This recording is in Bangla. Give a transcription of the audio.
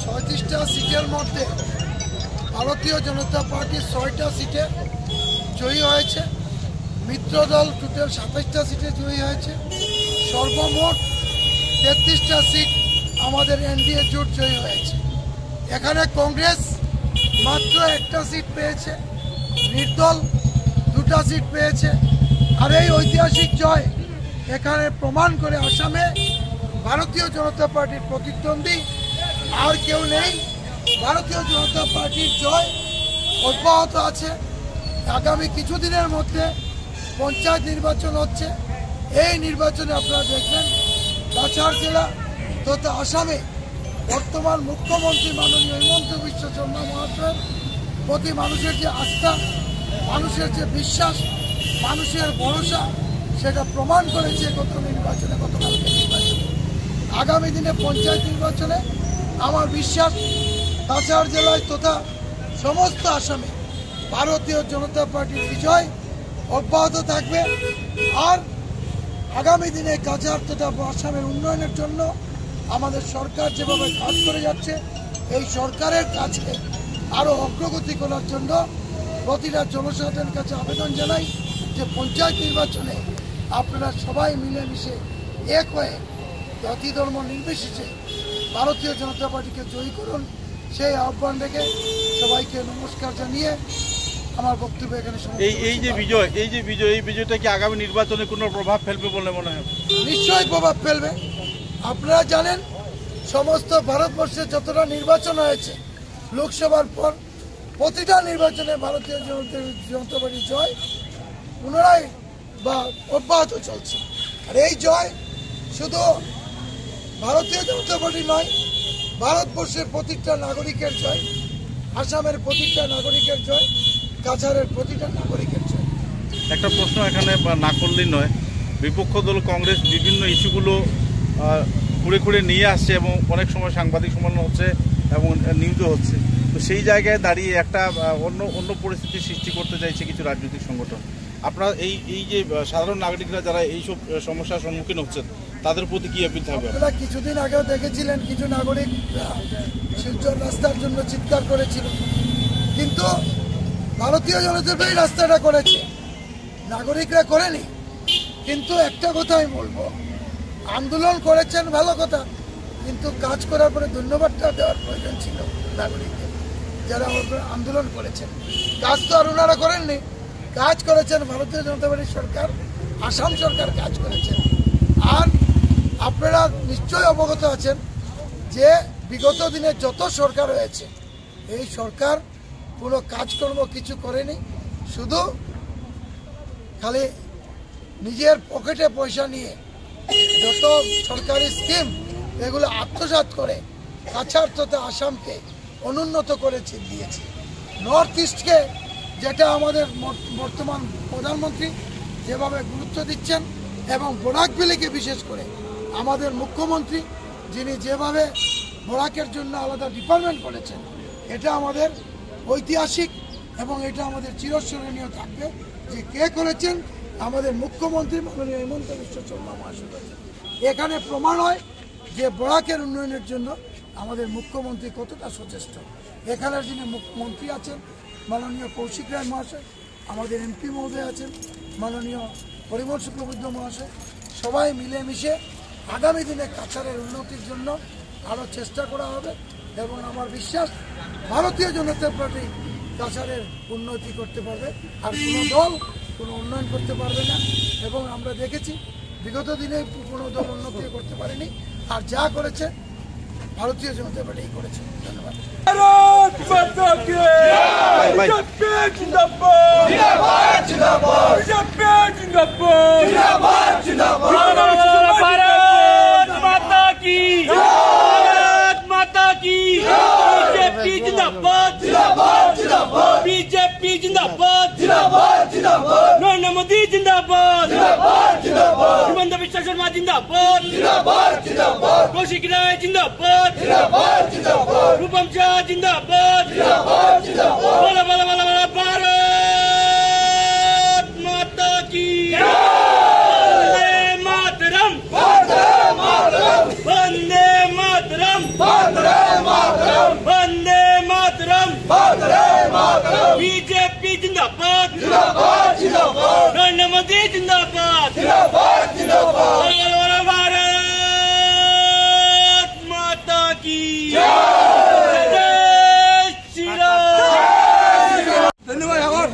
36টা সিটের মধ্যে ভারতীয় জনতা পার্টি 6টা সিটে জয়ী হয়েছে। মিত্র দল টোটাল 27টা সিটে জয়ী হয়েছে। সর্বমোট 33টা সিট আমাদের এনডিএ জোট জয়ী হয়েছে। এখানে কংগ্রেস মাত্র 1টা সিট পেয়েছে, নির্দল 2টা সিট পেয়েছে। আর এই ঐতিহাসিক জয় এখানে প্রমাণ করে আসামে ভারতীয় জনতা পার্টির প্রতিদ্বন্দ্বী আর কেউ নেই। ভারতীয় জনতা পার্টির জয় অব্যাহত আছে। আগামী কিছুদিনের মধ্যে পঞ্চায়েত নির্বাচন হচ্ছে। এই নির্বাচনে আপনারা দেখবেন কাছাড় জেলা তথা আসামে বর্তমান মুখ্যমন্ত্রী মাননীয় হিমন্ত বিশ্ব শর্মা মহাশয়ের প্রতি মানুষের যে আস্থা, মানুষের যে বিশ্বাস, মানুষের ভরসা, সেটা প্রমাণ করেছে গতকালকে নির্বাচনে। আগামী দিনে পঞ্চায়েত নির্বাচনে আমার বিশ্বাস কাছাড় জেলায় তথা সমস্ত আসামে ভারতীয় জনতা পার্টির বিজয় অব্যাহত থাকবে। আর আগামী দিনে কাছাড় তথা আসামের উন্নয়নের জন্য আমাদের সরকার যেভাবে কাজ করে যাচ্ছে, এই সরকারের কাছে আরও অগ্রগতি করার জন্য প্রতিটা জনসাধারণের কাছে আবেদন জানাই যে পঞ্চায়েত নির্বাচনে আপনারা সবাই মিলেমিশে এক হয়ে জাতি ধর্ম নির্বিশেষে ভারতীয় জনতা পার্টিকে জয়ী করুন। সেই আহ্বান রেখে সবাইকে নমস্কার জানিয়ে আমার বক্তব্য এখানে এই বিজয়টা কি আগামী নির্বাচনে কোনো প্রভাব ফেলবে বলে মনে হয়? নিশ্চয়ই প্রভাব ফেলবে। আপনারা জানেন সমস্ত ভারতবর্ষে যতটা নির্বাচন হয়েছে লোকসভার পর প্রতিটা নির্বাচনে ভারতীয় জনতা পার্টির জয় পুনরায় বা অব্যাহত চলছে। আর এই জয় শুধু ভারতীয় জনতা পার্টি নয়, ভারতবর্ষের প্রতিটা নাগরিকের জয়, আসামের প্রতিটা নাগরিকের জয়, কাছাড়ের প্রতিটা নাগরিকের জয়। একটা প্রশ্ন এখানে না করলেই নয়, বিপক্ষ দল কংগ্রেস বিভিন্ন ইস্যুগুলো খুঁড়ে খুঁড়ে নিয়ে আসছে এবং অনেক সময় সাংবাদিক সম্মেলন হচ্ছে এবং নিউজও হচ্ছে। তো সেই জায়গায় দাঁড়িয়ে একটা অন্য পরিস্থিতি সৃষ্টি করতে চাইছে কিছু রাজনৈতিক সংগঠন। আপনারা এই যে সাধারণ নাগরিকরা যারা এইসব সমস্যার সম্মুখীন হচ্ছেন তাদের প্রতি কি আপিল থাকবে? আপনারা কিছুদিন আগেও দেখেছিলেন কিছু নাগরিক শিলচর রাস্তার জন্য চিৎকার করেছিল, কিন্তু ভারতীয় জনতা পার্টি রাস্তাটা করেছে, নাগরিকরা করেনি। কিন্তু একটা কথা আমি বলবো, আন্দোলন করেছেন ভালো কথা, কিন্তু কাজ করার পরে ধন্যবাদটা দেওয়ার প্রয়োজন ছিল নাগরিকদের যারা আন্দোলন করেছেন। কাজ তো আর ওনারা করেননি, কাজ করেছেন ভারতীয় জনতা পার্টির সরকার, আসাম সরকার কাজ করেছেন। আর আপনারা নিশ্চয়ই অবগত আছেন যে বিগত দিনে যত সরকার হয়েছে এই সরকার কোনো কাজকর্ম কিছু করেনি, শুধু খালি নিজের পকেটে পয়সা নিয়ে যত সরকারি স্কিম এগুলো আত্মসাৎ করে কাছাড় তথা আসামকে অনুন্নত করে দিয়েছে। নর্থ ইস্টকে যেটা আমাদের বর্তমান প্রধানমন্ত্রী যেভাবে গুরুত্ব দিচ্ছেন এবং বরাক ভ্যালিকে বিশেষ করে আমাদের মুখ্যমন্ত্রী যিনি যেভাবে বরাকের জন্য আলাদা ডিপার্টমেন্ট করেছেন, এটা আমাদের ঐতিহাসিক এবং এটা আমাদের চিরস্মরণীয় থাকবে যে কে করেছেন, আমাদের মুখ্যমন্ত্রী মাননীয় হিমন্ত বিশ্ব শর্মা মহাশয়। এখানে প্রমাণ হয় যে বরাকের উন্নয়নের জন্য আমাদের মুখ্যমন্ত্রী কতটা সচেষ্ট। এখানের যিনি মুখ্যমন্ত্রী আছেন মাননীয় কৌশিক রায় মহাশয়, আমাদের এমপি মহোদয় আছেন মাননীয় পরিমল শুক্লবৈদ্য মহাশয়, সবাই মিলেমিশে আগামী দিনে কাছাড়ের উন্নতির জন্য আরও চেষ্টা করা হবে এবং আমার বিশ্বাস ভারতীয় জনতা পার্টি কাছাড়ের উন্নতি করতে পারবে, আর কোনো দল কোনো উন্নয়ন করতে পারবে না। এবং আমরা দেখেছি বিগত দিনে কোনো দল উন্নতি করতে পারেনি, আর যা করেছে ভারতীয় জনতা পার্টি করেছে। ধন্যবাদ। बीजेपी जिंदाबाद, नरेंद्र मोदी जिंदाबाद, हिमंत बिश्व शर्मा जिंदाबाद, कौशिक राय जिंदाबाद, रूपम शाह जिंदाबाद, बोला बोला बोला बोला भारत माता की वंदे मातरम, वंदे मातरम, वंदे मातरम। नरेंद्र मोदी जिंदाबाद भारत माता की जय श्री राम। धन्यवाद।